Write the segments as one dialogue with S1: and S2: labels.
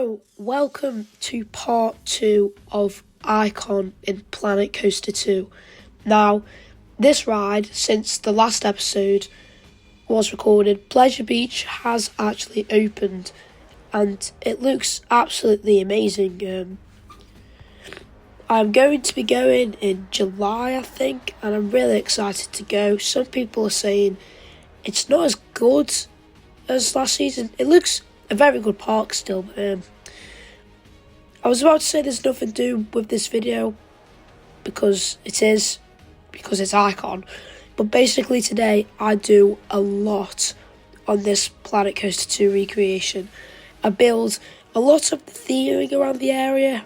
S1: So, welcome to part 2 of Icon in Planet Coaster 2. Now, this ride, since the last episode was recorded, Pleasure Beach has actually opened and it looks absolutely amazing. I'm going to be going in July, I think, and I'm really excited to go. Some people are saying it's not as good as last season. It looks a very good park still. I was about to say there's nothing to do with this video because it's Icon. But basically today I do a lot on this Planet Coaster 2 recreation. I build a lot of the theming around the area,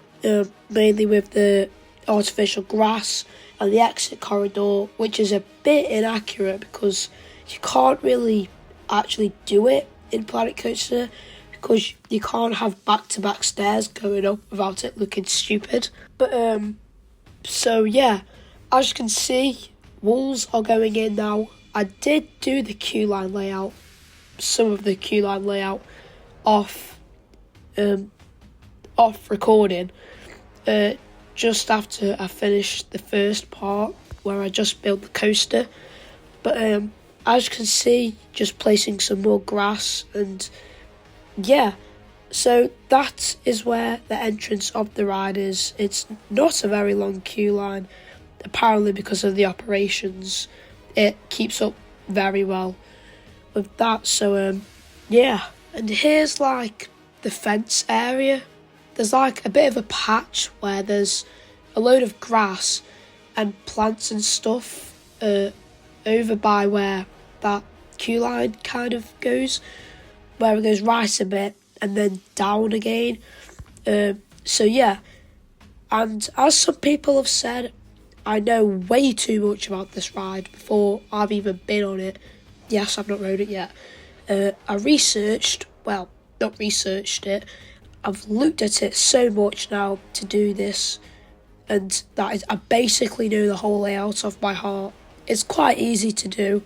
S1: mainly with the artificial grass and the exit corridor, which is a bit inaccurate because you can't really actually do it in Planet Coaster because you can't have back-to-back stairs going up without it looking stupid. But so yeah, as you can see, walls are going in now. I did do the queue line layout, some of the queue line layout off recording, just after I finished the first part where I just built the coaster. But as you can see, just placing some more grass, and yeah, so that is where the entrance of the ride is. It's not a very long queue line, apparently because of the operations. It keeps up very well with that. So yeah, and here's like the fence area. There's like a bit of a patch where there's a load of grass and plants and stuff over by where that queue line kind of goes, where it goes right a bit and then down again. So yeah, and as some people have said, I know way too much about this ride before I've even been on it. Yes, I've not rode it yet. Not researched it. I've looked at it so much now to do this, and that is, I basically know the whole layout off by heart. It's quite easy to do,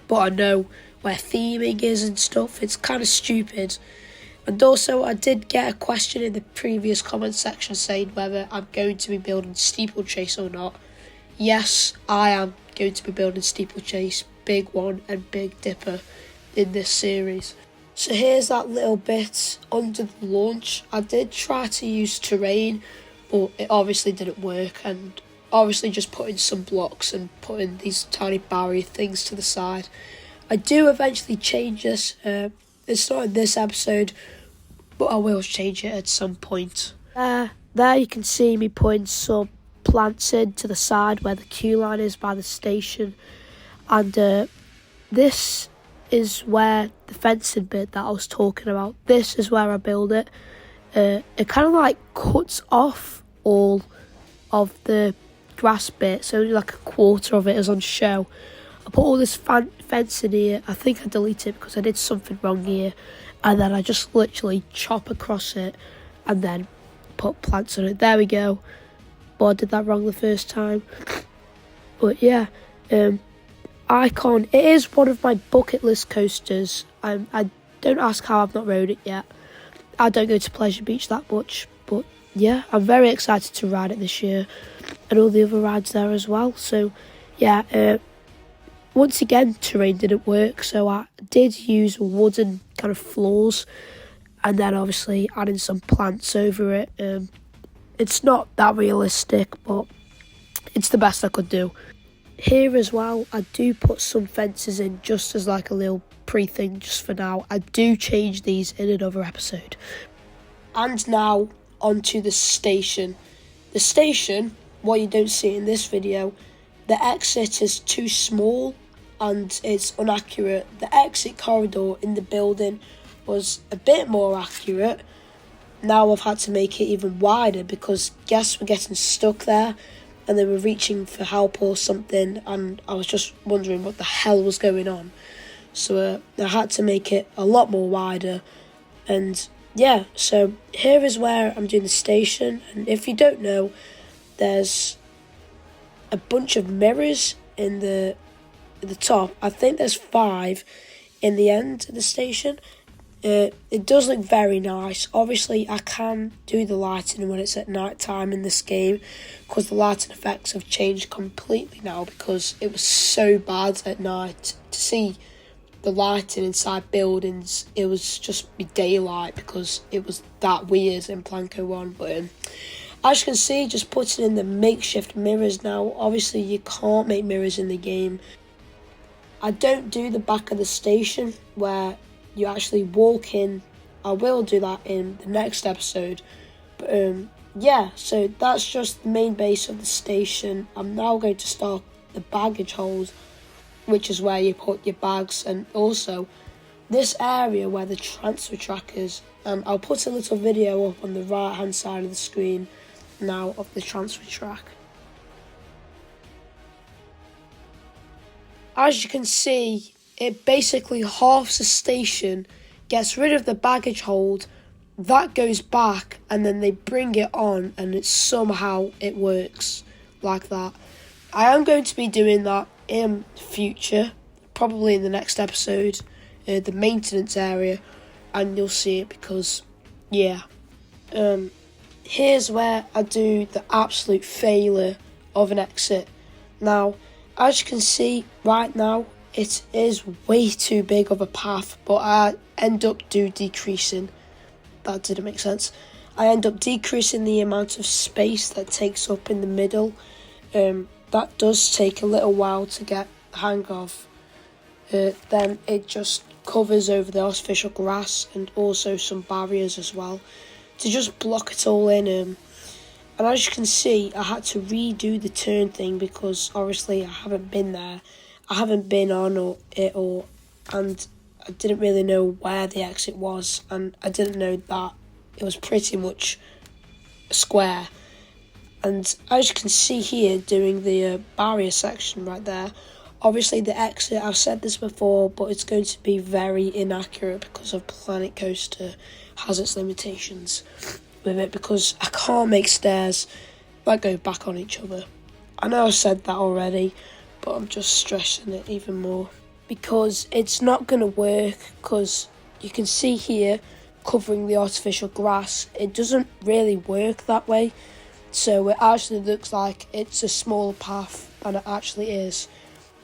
S1: but I know where theming is and stuff. It's kind of stupid. And also, I did get a question in the previous comment section saying whether I'm going to be building Steeplechase or not. Yes, I am going to be building Steeplechase, Big One and Big Dipper in this series. So here's that little bit under the launch. I did try to use terrain, but it obviously didn't work, and obviously just putting some blocks and putting these tiny barrier things to the side. I do eventually change this. It's not in this episode, but I will change it at some point. There you can see me putting some plants in to the side where the queue line is by the station. And this is where the fencing bit that I was talking about. This is where I build it. It kind of like cuts off all of the grass bit, so only like a quarter of it is on show. I put all this fence in here. I think I deleted it because I did something wrong here, and then I just literally chop across it and then put plants on it. There we go. But I did that wrong the first time. But yeah, Icon, it is one of my bucket list coasters. I don't ask how I've not rode it yet. I don't go to Pleasure Beach that much, but yeah, I'm very excited to ride it this year, and all the other rides there as well. So yeah, once again, terrain didn't work, so I did use wooden kind of floors, and then obviously adding some plants over it. It's not that realistic, but it's the best I could do. Here as well, I do put some fences in just as like a little pre-thing just for now. I do change these in another episode. And now onto the station. The station, what you don't see in this video, the exit is too small and it's inaccurate. The exit corridor in the building was a bit more accurate. Now I've had to make it even wider because guests were getting stuck there and they were reaching for help or something, and I was just wondering what the hell was going on. So I had to make it a lot more wider. And yeah, so here is where I'm doing the station. And if you don't know, there's a bunch of mirrors in the top. I think there's 5 in the end of the station. It does look very nice. Obviously, I can do the lighting when it's at night time in this game, because the lighting effects have changed completely now, because it was so bad at night to see the lighting inside buildings. It was just be daylight because it was that weird in Planko 1. But as you can see, just putting in the makeshift mirrors now. Obviously, you can't make mirrors in the game. I don't do the back of the station where you actually walk in. I will do that in the next episode. But yeah, so that's just the main base of the station. I'm now going to start the baggage hold, which is where you put your bags, and also this area where the transfer track is. I'll put a little video up on the right hand side of the screen now of the transfer track. As you can see, it basically halves the station, gets rid of the baggage hold, that goes back, and then they bring it on, and it works like that. I am going to be doing that in future, probably in the next episode, the maintenance area, and you'll see it because, yeah. Here's where I do the absolute failure of an exit. Now, as you can see right now, it is way too big of a path, but I end up decreasing. That didn't make sense. I end up decreasing the amount of space that takes up in the middle. That does take a little while to get the hang of. Then it just covers over the artificial grass and also some barriers as well to just block it all in. And as you can see, I had to redo the turn thing because obviously I haven't been there. I haven't been on and I didn't really know where the exit was, and I didn't know that it was pretty much a square. And as you can see here, doing the barrier section right there, obviously the exit, I've said this before, but it's going to be very inaccurate because of Planet Coaster has its limitations with it, because I can't make stairs that go back on each other. I know I've said that already, but I'm just stressing it even more because it's not going to work, because you can see here covering the artificial grass, it doesn't really work that way. So it actually looks like it's a smaller path, and it actually is,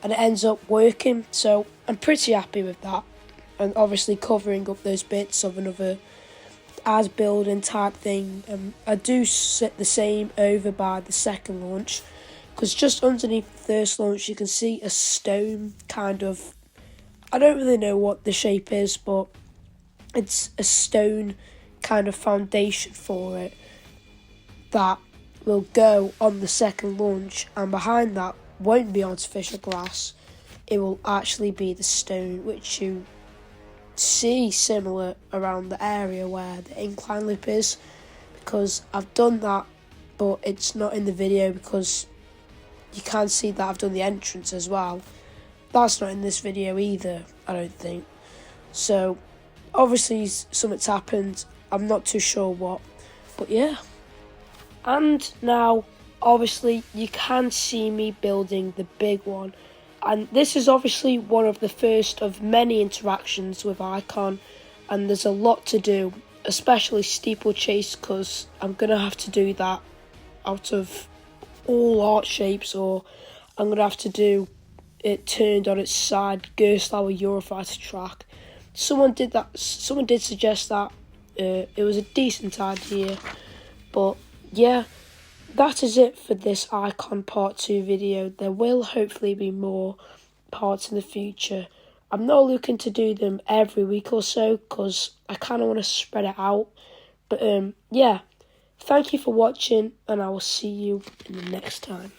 S1: and it ends up working. So I'm pretty happy with that, and obviously covering up those bits of another as building type thing. I do sit the same over by the second launch, because just underneath the first launch you can see a stone kind of, I don't really know what the shape is, but it's a stone kind of foundation for it that will go on the second launch, and behind that won't be artificial grass, it will actually be the stone, which you see similar around the area where the incline loop is, because I've done that, but it's not in the video because you can see that I've done the entrance as well. That's not in this video either, I don't think. So obviously something's happened, I'm not too sure what, but yeah. And now obviously you can see me building the big one, and this is obviously one of the first of many interactions with Icon, and there's a lot to do, especially steeplechase, because I'm going to have to do that out of all art shapes, or I'm going to have to do it turned on its side, Gerstlauer Eurofighter track. Someone did suggest that. It was a decent idea, but yeah. That is it for this Icon Part 2 video. There will hopefully be more parts in the future. I'm not looking to do them every week or so, because I kind of want to spread it out. But yeah, thank you for watching, and I will see you in the next time.